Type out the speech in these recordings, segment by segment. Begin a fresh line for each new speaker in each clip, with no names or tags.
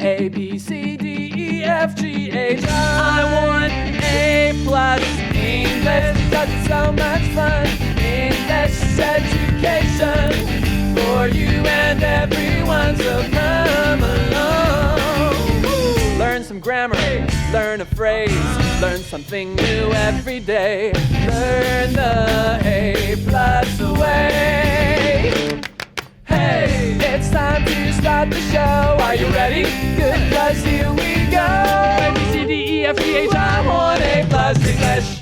A, B, C, D, E, F, G, H, I want A+. English, that's so much fun. English education for you and everyone, so come along. Learn some grammar, learn a phrase, learn something new every day. Learn the A+ way. Hey, it's time to start the show. Are you ready? Good, 'cause here we go. A, B, C, D, E, F, G, H, I want A+ English.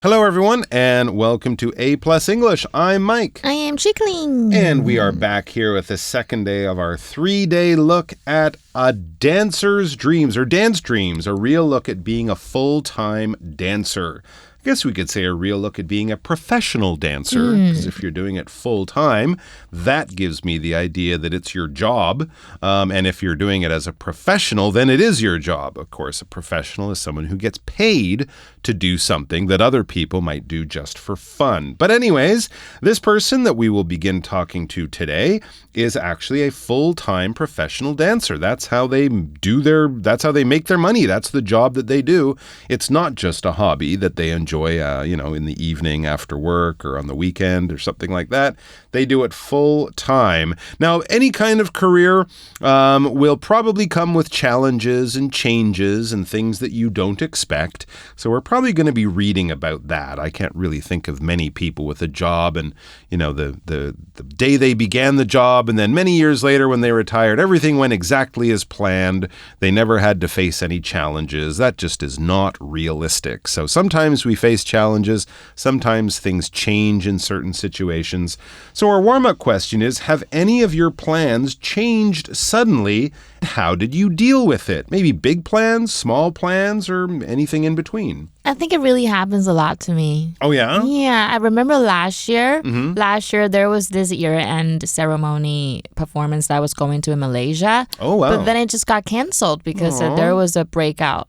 Hello, everyone, and welcome to A+ English. I'm Mike.
I am Chickling.
And we are back here with the second day of our 3-day look at a dancer's dreams, or dance dreams, a real look at being a full-time dancer. I guess we could say a real look at being a professional dancer, because if you're doing it full-time, that gives me the idea that it's your job. And if you're doing it as a professional, then it is your job. Of course, a professional is someone who gets paid to do something that other people might do just for fun. But anyways, this person that we will begin talking to today is actually a full-time professional dancer. That's how they make their money. That's the job that they do. It's not just a hobby that they enjoy, in the evening after work or on the weekend or something like that. They do it full time. Now, any kind of career will probably come with challenges and changes and things that you don't expect. So we're probably going to be reading about that. I can't really think of many people with a job and, the day they began the job and then many years later when they retired, everything went exactly as planned. They never had to face any challenges. That just is not realistic. So sometimes we face challenges. Sometimes things change in certain situations. So our warm-up question is, have any of your plans changed suddenly? How did you deal with it? Maybe big plans, small plans, or anything in between?
I think it really happens a lot to me.
Oh, yeah?
Yeah, I remember last year. Last year, there was this year-end ceremony performance that I was going to in Malaysia.
Oh, wow.
But then it just got canceled because there was a breakout.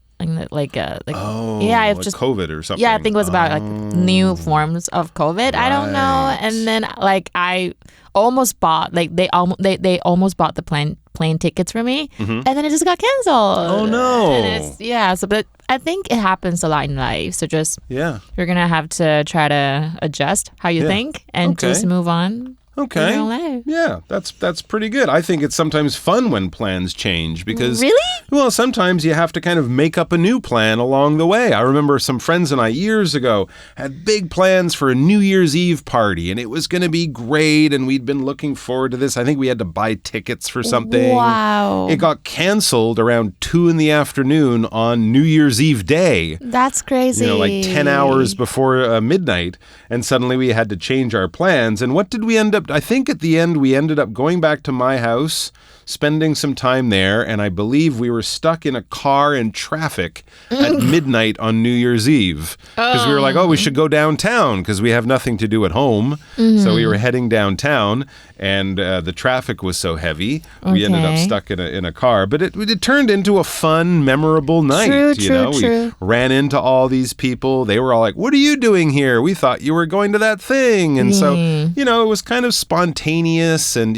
Like
COVID or something.
Yeah, I think it was about new forms of COVID. Right. I don't know. And then I almost bought they almost bought the plane tickets for me, and then it just got canceled.
Oh no!
And but I think it happens a lot in life. So you're gonna have to try to adjust how you think and just move on.
Okay. Yeah, that's pretty good. I think it's sometimes fun when plans change because...
Really?
Well, sometimes you have to kind of make up a new plan along the way. I remember some friends and I years ago had big plans for a New Year's Eve party and it was going to be great and we'd been looking forward to this. I think we had to buy tickets for something.
Wow.
It got canceled around 2 p.m. on New Year's Eve day.
That's crazy.
10 hours before midnight. And suddenly we had to change our plans. And what did we end up... I think at the end we ended up going back to my house, spending some time there, and I believe we were stuck in a car in traffic at midnight on New Year's Eve. Because we were like, we should go downtown because we have nothing to do at home. So we were heading downtown, and the traffic was so heavy, we ended up stuck in a car. But it turned into a fun, memorable night.
True.
We ran into all these people. They were all like, "What are you doing here? We thought you were going to that thing." And so, it was kind of spontaneous, and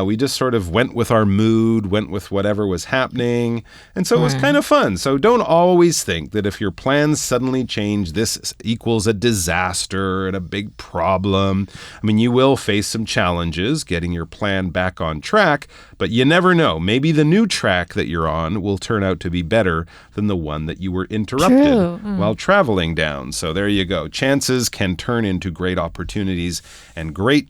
we just sort of went with our mood, went with whatever was happening, and so it was kind of fun. So don't always think that if your plans suddenly change, this equals a disaster and a big problem. I mean, you will face some challenges getting your plan back on track, but you never know. Maybe the new track that you're on will turn out to be better than the one that you were interrupted while traveling down. So there you go. Chances can turn into great opportunities, and great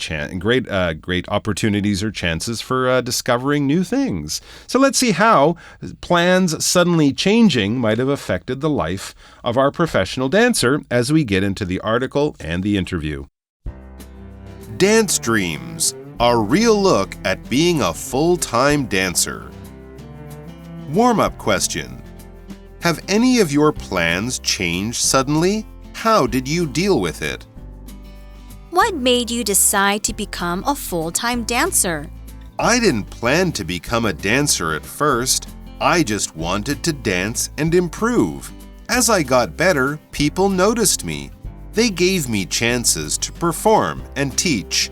opportunities or chances for discovering new things. So let's see how plans suddenly changing might have affected the life of our professional dancer as we get into the article and the interview. Dance Dreams, a real look at being a full-time dancer. Warm-up question. Have any of your plans changed suddenly? How did you deal with it?
What made you decide to become a full-time dancer?
I didn't plan to become a dancer at first. I just wanted to dance and improve. As I got better, people noticed me. They gave me chances to perform and teach.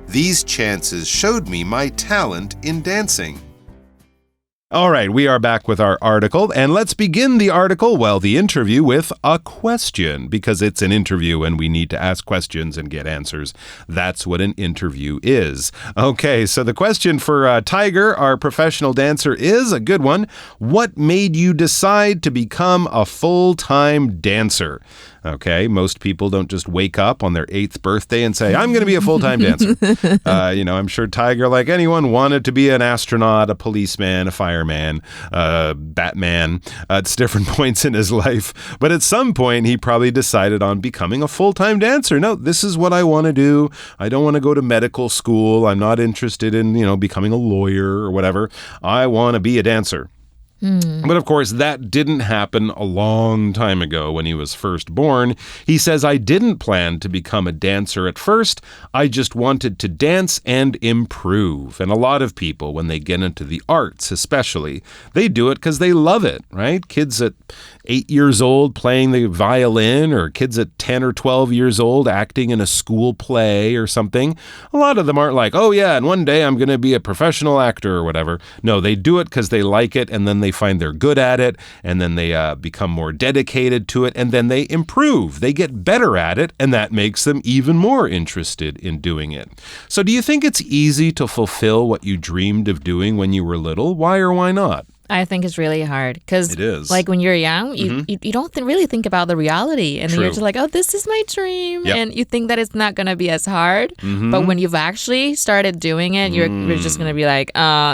These chances showed me my talent in dancing. All right, we are back with our article, and let's begin the article, the interview with a question, because it's an interview and we need to ask questions and get answers. That's what an interview is. Okay, so the question for Tiger, our professional dancer, is a good one. What made you decide to become a full-time dancer? Okay, most people don't just wake up on their 8th birthday and say, I'm going to be a full-time dancer. I'm sure Tiger, like anyone, wanted to be an astronaut, a policeman, a fireman, Batman. It's different points in his life. But at some point, he probably decided on becoming a full-time dancer. No, this is what I want to do. I don't want to go to medical school. I'm not interested in, becoming a lawyer or whatever. I want to be a dancer. But of course, that didn't happen a long time ago when he was first born. He says, I didn't plan to become a dancer at first. I just wanted to dance and improve. And a lot of people, when they get into the arts especially, they do it because they love it, right? Kids at 8 years old playing the violin, or kids at 10 or 12 years old acting in a school play or something. A lot of them aren't like, oh yeah, and one day I'm going to be a professional actor or whatever. No, they do it because they like it, and then they find they're good at it, and then they become more dedicated to it, and then they improve. They get better at it, and that makes them even more interested in doing it. So do you think it's easy to fulfill what you dreamed of doing when you were little? Why or why not?
I think it's really hard because,
it is.
Like when you're young, you don't really think about the reality, and then you're just like, "Oh, this is my dream," and you think that it's not going to be as hard. But when you've actually started doing it, you're just going to be like,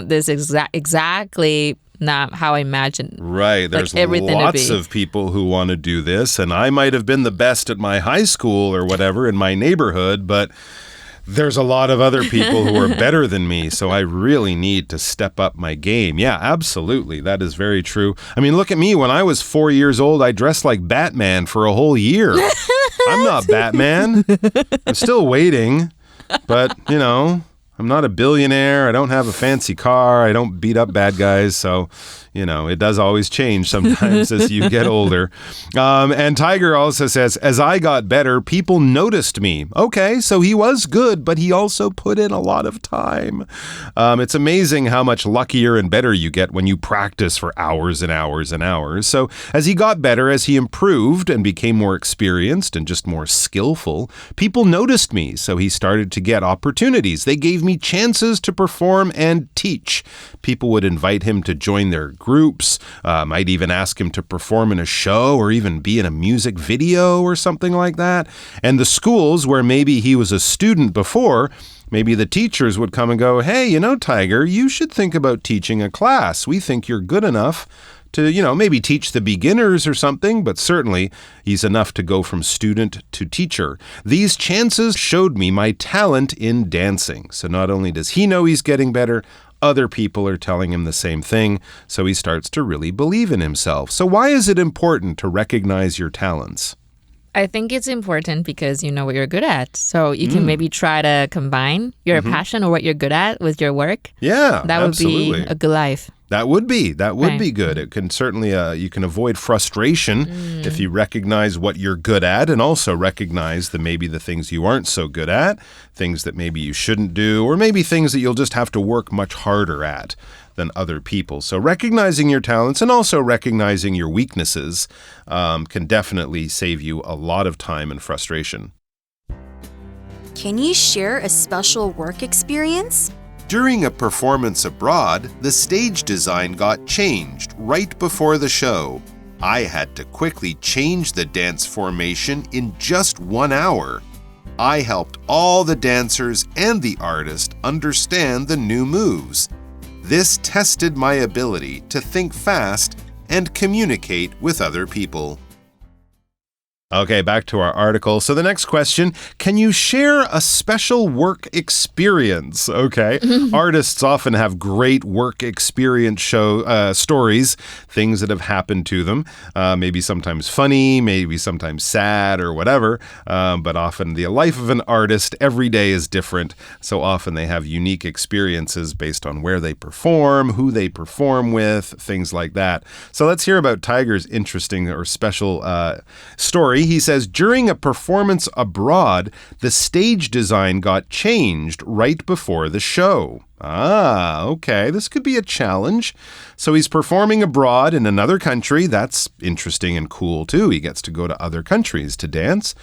"This is exactly not how I imagined."
Right. There's lots of people who want to do this, and I might have been the best at my high school or whatever in my neighborhood, but there's a lot of other people who are better than me, so I really need to step up my game. Yeah, absolutely. That is very true. I mean, look at me. When I was 4 years old, I dressed like Batman for a whole year. I'm not Batman. I'm still waiting, but, I'm not a billionaire. I don't have a fancy car. I don't beat up bad guys, so it does always change sometimes as you get older. And Tiger also says, as I got better, people noticed me. Okay, so he was good, but he also put in a lot of time. It's amazing how much luckier and better you get when you practice for hours and hours and hours. So as he got better, as he improved and became more experienced and just more skillful, people noticed me. So he started to get opportunities. They gave me chances to perform and teach. People would invite him to join their groups, might even ask him to perform in a show or even be in a music video or something like that. And the schools where maybe he was a student before, maybe the teachers would come and go, hey, Tiger, you should think about teaching a class. We think you're good enough to, maybe teach the beginners or something, but certainly he's enough to go from student to teacher. These chances showed me my talent in dancing. So not only does he know he's getting better, other people are telling him the same thing, so he starts to really believe in himself. So why is it important to recognize your talents?
I think it's important because you know what you're good at. So you can maybe try to combine your passion or what you're good at with your work.
Yeah,
that
absolutely.
would be a good life.
That would be good. It can certainly, you can avoid frustration if you recognize what you're good at and also recognize that maybe the things you aren't so good at, things that maybe you shouldn't do, or maybe things that you'll just have to work much harder at than other people. So recognizing your talents and also recognizing your weaknesses can definitely save you a lot of time and frustration.
Can you share a special work experience?
During a performance abroad, the stage design got changed right before the show. I had to quickly change the dance formation in just 1 hour. I helped all the dancers and the artist understand the new moves. This tested my ability to think fast and communicate with other people. Okay, back to our article. So the next question, can you share a special work experience? Okay. Artists often have great work experience stories, things that have happened to them. Maybe sometimes funny, maybe sometimes sad or whatever. But often the life of an artist every day is different. So often they have unique experiences based on where they perform, who they perform with, things like that. So let's hear about Tiger's interesting or special story. He says, during a performance abroad, the stage design got changed right before the show. Ah, okay. This could be a challenge. So he's performing abroad in another country. That's interesting and cool, too. He gets to go to other countries to dance.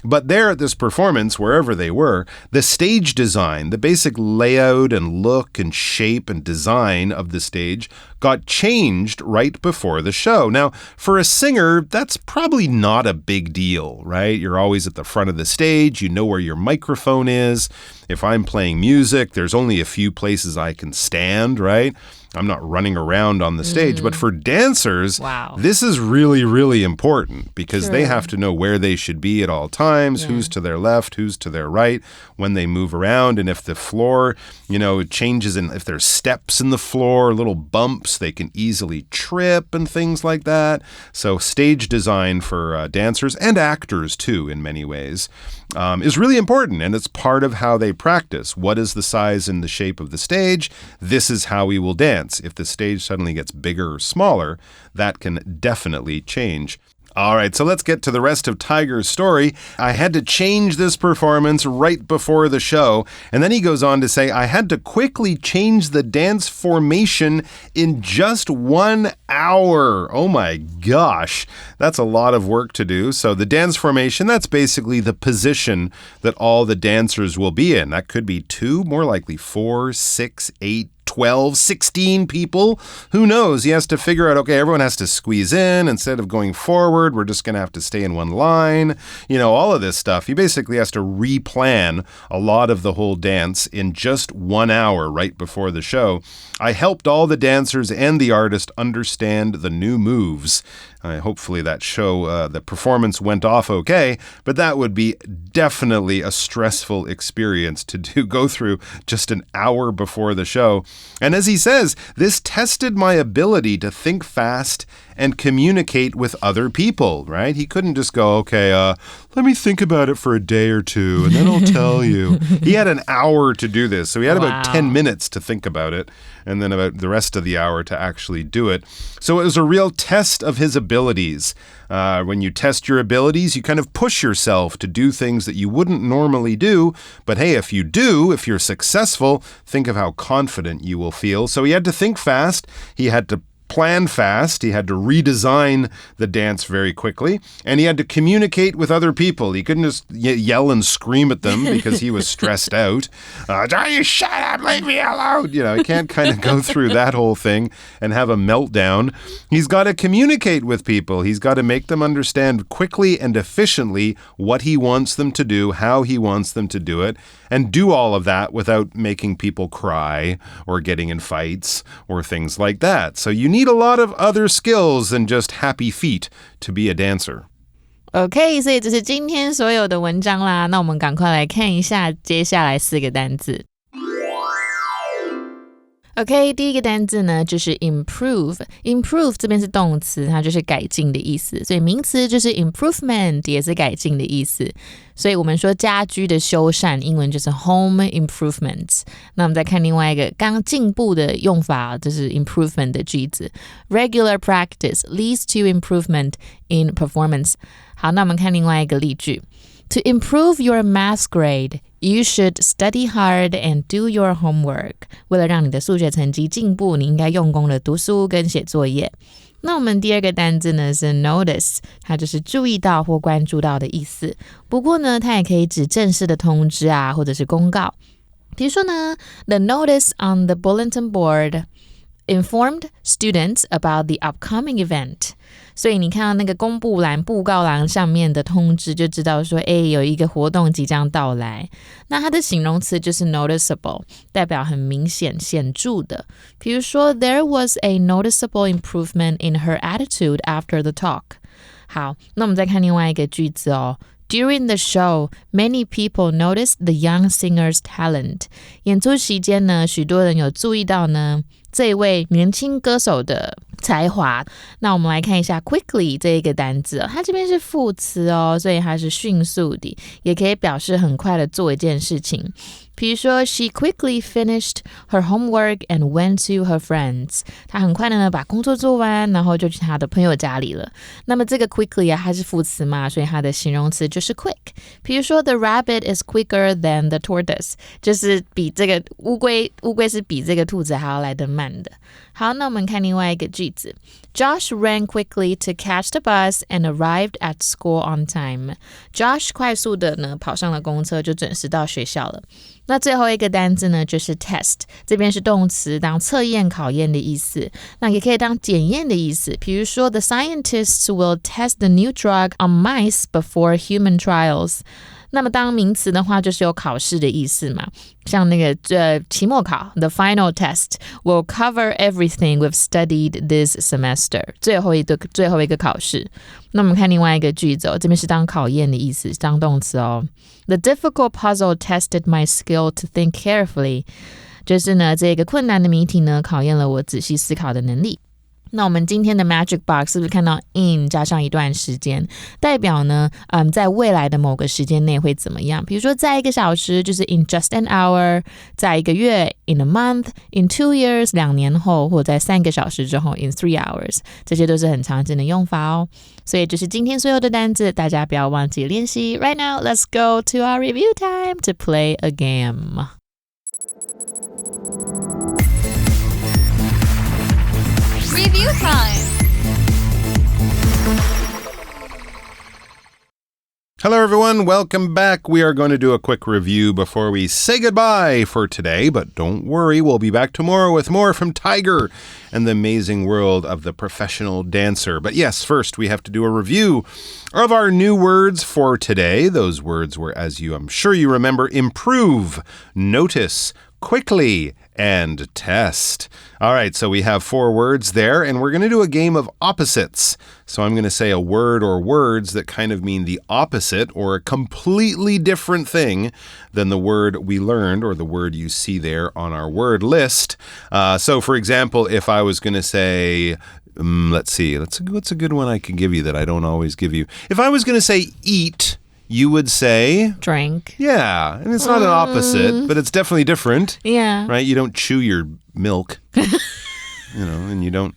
But there at this performance, wherever they were, the stage design, the basic layout and look and shape and design of the stage got changed right before the show. Now, for a singer, that's probably not a big deal, right? You're always at the front of the stage. You know where your microphone is. If I'm playing music, there's only a few places I can stand, right? I'm not running around on the stage. But for dancers, this is really, really important because they have to know where they should be at all times, who's to their left, who's to their right, when they move around. And if the floor, changes, and if there's steps in the floor, little bumps, they can easily trip and things like that. So stage design for dancers and actors, too, in many ways, is really important. And it's part of how they practice. What is the size and the shape of the stage? This is how we will dance. If the stage suddenly gets bigger or smaller, that can definitely change. All right, so let's get to the rest of Tiger's story. I had to change this performance right before the show. And then he goes on to say, I had to quickly change the dance formation in just 1 hour. Oh my gosh, that's a lot of work to do. So the dance formation, that's basically the position that all the dancers will be in. That could be 2, more likely 4, 6, 8, 12, 16 people. Who knows? He has to figure out, okay, everyone has to squeeze in. Instead of going forward, we're just going to have to stay in one line. All of this stuff. He basically has to replan a lot of the whole dance in just 1 hour right before the show. I helped all the dancers and the artist understand the new moves. Hopefully that show, the performance went off okay, but that would be definitely a stressful experience to go through just an hour before the show. And as he says, this tested my ability to think fast and communicate with other people, right? He couldn't just go, okay, let me think about it for a day or two, and then I'll tell you. He had an hour to do this, so he had about 10 minutes to think about it, and then about the rest of the hour to actually do it. So it was a real test of his abilities. When you test your abilities, you kind of push yourself to do things that you wouldn't normally do. But hey, if you're successful, think of how confident you will feel. So he had to think fast. He had to plan fast. He had to redesign the dance very quickly. And he had to communicate with other people. He couldn't just yell and scream at them because he was stressed out. You shut up, leave me alone. He can't kind of go through that whole thing and have a meltdown. He's got to communicate with people. He's got to make them understand quickly and efficiently what he wants them to do, how he wants them to do it, and do all of that without making people cry or getting in fights or things like that. So you need a lot of other skills than just happy feet to be a dancer.
OK, 所以这是今天所有的文章啦。那我们赶快来看一下接下来4个单字。OK， 第一个单字呢就是 improve。improve 这边是动词，它就是改进的意思，所以名词就是 improvement， 也是改进的意思。所以我们说家居的修缮，英文就是 home improvements。那我们再看另外一个刚进步的用法，就是 improvement 的句子 ，regular practice leads to improvement in performance。好，那我们看另外一个例句。To improve your math grade, you should study hard and do your homework. 为了让你的数学成绩进步，你应该用功的读书跟写作业。那我们第二个单字呢是 notice， 它就是注意到或关注到的意思。不过呢，它也可以指正式的通知啊，或者是公告。比如说呢 ，the notice on the bulletin board informed students about the upcoming event。所以你看到那个公布栏、布告栏上面的通知，就知道说，有一个活动即将到来。那它的形容词就是 noticeable， 代表很明显、显著的。比如说 ，there was a noticeable improvement in her attitude after the talk。好，那我们再看另外一个句子哦。During the show, many people noticed the young singer's talent. 演出期间呢，许多人有注意到呢这一位年轻歌手的才华。那我们来看一下 quickly 这一个单字哦，它这边是副词哦，所以它是迅速的，也可以表示很快的做一件事情。比如说 she quickly finished her homework and went to her friends. 她很快的呢把工作做完，然后就去她的朋友家里了。那么这个 quickly 啊，它是副词嘛，所以它的形容词就是 quick。比如说 the rabbit is quicker than the tortoise， 就是比这个乌龟是比这个兔子还要来得慢的。好，那我们看另外一个句子。Josh ran quickly to catch the bus and arrived at school on time. Josh 快速的呢跑上了公车，就准时到学校了。那最后一个单字呢，就是 test， 这边是动词，当测验、考验的意思。那也可以当检验的意思。比如说 The scientists will test the new drug on mice before human trials。那么当名词的话，就是有考试的意思嘛，像那个期末考 The final test will cover everything we've studied this semester， 最后一个考试。那我们看另外一个句子哦，这边是当考验的意思，当动词哦。The difficult puzzle tested my skill to think carefully， 就是呢这个困难的谜题呢考验了我仔细思考的能力。那我们今天的 Magic Box 是不是看到 in 加上一段时间，代表呢在未来的某个时间内会怎么样？比如说在1个小时就是 in just an hour， 在1个月 in a month， in 2 years 2年后，或者在3个小时之后 in 3 hours， 这些都是很常见的用法哦。所以这是今天所有的单字，大家不要忘记练习。Right now, let's go to our review time to play a game.Review time.
Hello, everyone. Welcome back. We are going to do a quick review before we say goodbye for today. But don't worry, we'll be back tomorrow with more from Tiger and the amazing world of the professional dancer. But yes, first we have to do a review of our new words for today. Those words were, as I'm sure you remember, improve, notice, quickly, and test. All right, so we have 4 words there, and we're going to do a game of opposites. So I'm going to say a word or words that kind of mean the opposite or a completely different thing than the word we learned or the word you see there on our word list. So for example, if I was going to say, let's see, what's a good one I can give you that I don't always give you? If I was going to say eat, you would say?
Drink.
Yeah, and it's not an opposite, but it's definitely different.
Yeah.
Right? You don't chew your milk, and you don't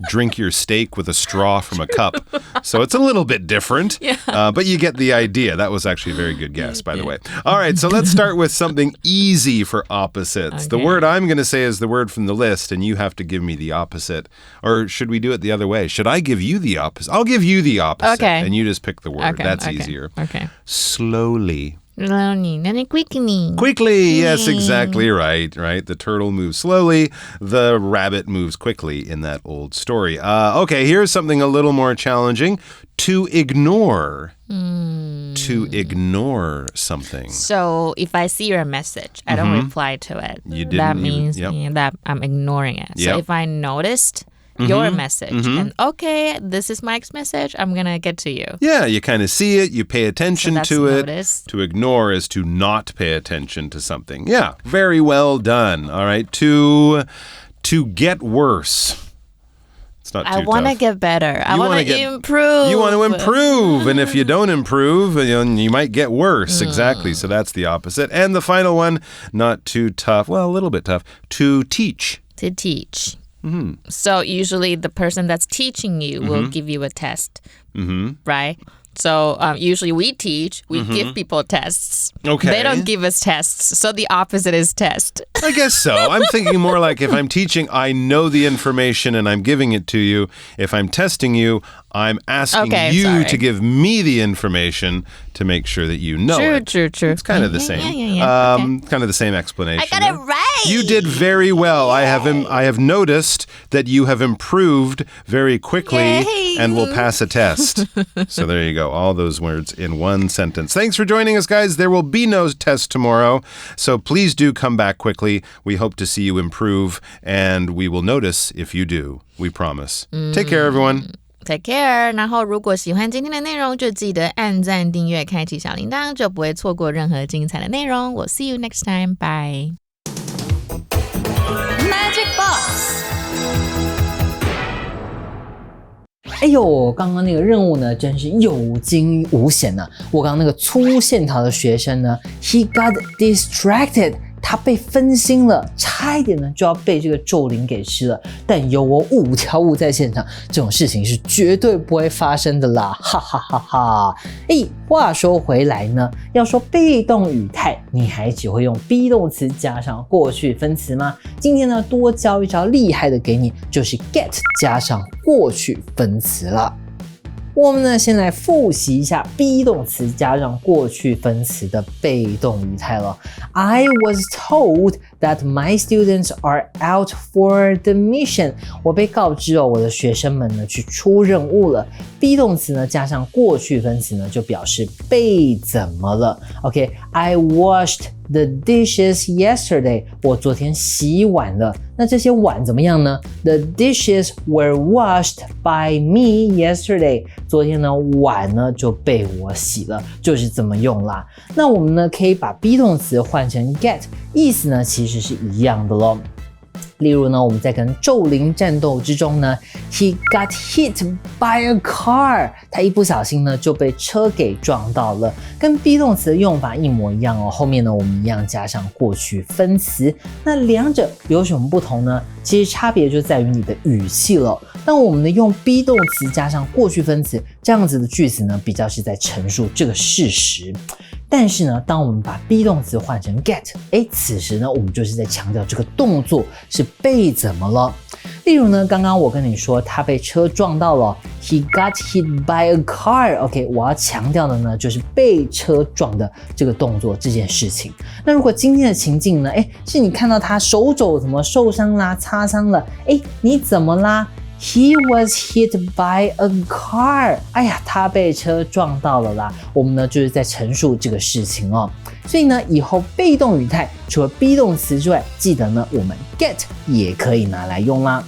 drink your steak with a straw from a cup. So it's a little bit different, but you get the idea. That was actually a very good guess, by the way. All right, so let's start with something easy for opposites.
Okay.
The word I'm going to say is the word from the list, and you have to give me the opposite. Or should we do it the other way? Should I give you the opposite? I'll give you the opposite, and you just pick the word.
Okay,
That's easier.
Okay.
Slowly.
Quickly.
Yes, exactly right. The turtle moves slowly. The rabbit moves quickly in that old story. Okay, here's something a little more challenging. To ignore. To ignore something.
So if I see your message, I don't reply to it. That means that I'm ignoring it. So if I noticed your message and okay, this is Mike's message, I'm gonna get to you.
Yeah, you kind of see it, you pay attention to it.
Notice.
To ignore is to not pay attention to something. Yeah, very well done. All right, to get worse. It's not too tough.
I want to get better. I want to improve.
You want to improve, and if you don't improve, you might get worse. Exactly, so that's the opposite. And the final one, not too tough, well, a little bit tough, to teach.
To teach. So usually the person that's teaching you will give you a test, right? So usually we teach, we give people tests.
Okay.
They don't give us tests. So the opposite is test.
I guess so. I'm thinking more like if I'm teaching, I know the information and I'm giving it to you. If I'm testing you, I'm asking you to give me the information to make sure that you know it.
True.
It's kind of the same. Kind of the same explanation.
I got it right.
You did very well. I have noticed that you have improved very quickly and will pass a test. So there you go. All those words in one sentence. Thanks for joining us, guys. There will be no test tomorrow, so please do come back quickly. We hope to see you improve, and we will notice if you do. We promise. Take care, everyone.
Take care。然后如果喜欢今天的内容，就记得按赞、订阅、开启小铃铛，就不会错过任何精彩的内容。我 see you next time. Bye.
Magic Box。
哎呦，刚刚那个任务呢，真是有惊无险呢。我刚刚那个粗线条的学生呢 ，he got distracted。他被分心了，差一点呢就要被这个咒灵给吃了。但有我5条悟在现场，这种事情是绝对不会发生的啦，哈哈哈哈！话说回来呢，要说被动语态，你还只会用 be 动词加上过去分词吗？今天呢，多教一招厉害的给你，就是 get 加上过去分词了。我们呢，先来复习一下 be 动词加上过去分词的被动语态了。I was told that my students are out for the mission。我被告知我的学生们呢去出任务了。be 动词呢加上过去分词呢，就表示被怎么了。OK，I washed the dishes yesterday。我昨天洗碗了。那这些碗怎么样呢？ The dishes were washed by me yesterday。昨天呢，碗呢就被我洗了，就是这么用啦。那我们呢可以把 be 动词换成 get， 意思呢其实是一样的咯。例如呢，我们在跟咒灵战斗之中呢 ，he got hit by a car， 他一不小心呢就被车给撞到了，跟 be 动词的用法一模一样哦。后面呢，我们一样加上过去分词。那两者有什么不同呢？其实差别就在于你的语气了。当我们呢用 be 动词加上过去分词，这样子的句子呢，比较是在陈述这个事实。但是呢，当我们把 be 动词换成 get， 此時呢，我们就是在强调这个动作是被怎么了。例如呢，刚刚我跟你说他被车撞到了 ，he got hit by a car。OK， 我要强调的呢，就是被车撞的这个动作这件事情。那如果今天的情境呢，是你看到他手肘怎么受伤啦、擦伤了，你怎么啦？He was hit by a car。 他被车撞到了啦。我们呢就是在陈述这个事情哦。所以呢，以后被动语态除了 be 动词之外，记得呢我们 get 也可以拿来用啦。